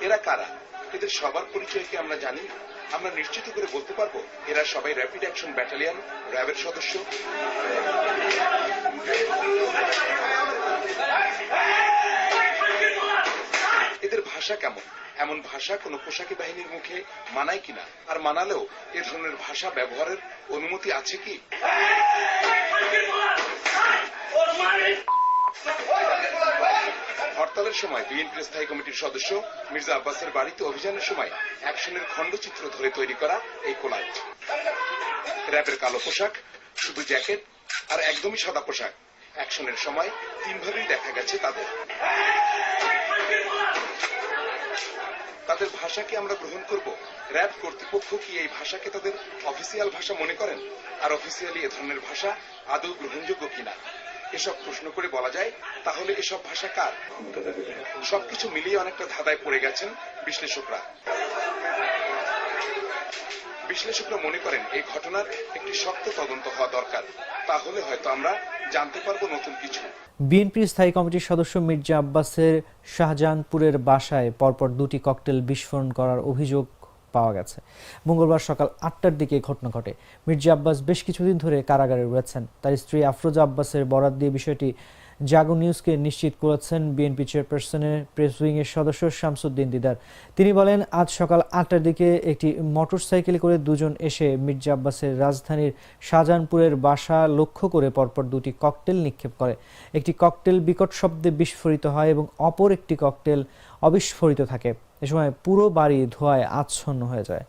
এরা কারা? এদের সবার পরিচয় কি আমরা জানি? আমরা নিশ্চিত করে বলতে পারবো এরা সবাই র্যাপিড অ্যাকশন ব্যাটালিয়ন র্যাবের সদস্য। এদের ভাষা কেমন? এমন ভাষা কোন পোশাকি বাহিনীর মুখে মানায় কিনা? আর মানালেও এ ধরনের ভাষা ব্যবহারের অনুমতি আছে কি? হরতালের সময় বিএনপির স্থায়ী কমিটির সদস্য মির্জা আব্বাসের বাড়িতে অভিযানের সময় অ্যাকশনের খণ্ডচিত্র ধরে তৈরি করা এই কোলাজ। র্যাবের কালো পোশাক, শুধু জ্যাকেট আর একদমই সাদা পোশাক। অ্যাকশনের সময় তিনভাবেই দেখা গেছে তাদের ভাষাকে আমরা গ্রহণ করব। র্যাব কর্তৃপক্ষ কি এই ভাষাকে তাদের অফিসিয়াল ভাষা মনে করেন? আর অফিসিয়ালি এ ধরনের ভাষা আদৌ গ্রহণযোগ্য কিনা? এসব প্রশ্ন করে বলা যায় তাহলে এসব ভাষা কার? সবকিছু মিলিয়ে অনেকটা ধাঁধায় পড়ে গেছেন বিশ্লেষকরা। বিশ্লেষকরা মনে করেন এই ঘটনার একটি শক্ত তদন্ত হওয়া দরকার। তাহলে হয়তো আমরা জানতে পারবো নতুন কিছু। বিএনপির স্থায়ী কমিটির সদস্য মির্জা আব্বাসের শাহজাহানপুরের বাসায় পরপর দুটি ককটেল বিস্ফোরণ করার অভিযোগ পাওয়া গেছে। মঙ্গলবার সকাল 8টার দিকে ঘটনা ঘটে। মির্জা আব্বাস বেশ কিছুদিন ধরে কারাগারে রয়েছেন। তার স্ত্রী আফরোজা আব্বাসের বরাত দিয়ে বিষয়টি জাগো নিউজকে নিশ্চিত করেছেন বিএনপি চেয়ারপারসনের প্রেস উইংয়ের সদস্য শামসুদ্দিন দিদার। তিনি বলেন, আজ সকাল 8টার দিকে একটি মোটরসাইকেলে করে দুজন এসে মির্জা আব্বাসের রাজধানীর শাহজাহানপুরের বাসা লক্ষ্য করে পরপর দুটি ককটেল নিক্ষেপ করে। একটি ককটেল বিকট শব্দে বিস্ফোরিত হয় এবং অপর একটি ককটেল অবিস্ফোরিত থাকে। এ সময় পুরো বাড়ি ধোঁয়ায় আচ্ছন্ন হয়ে যায়।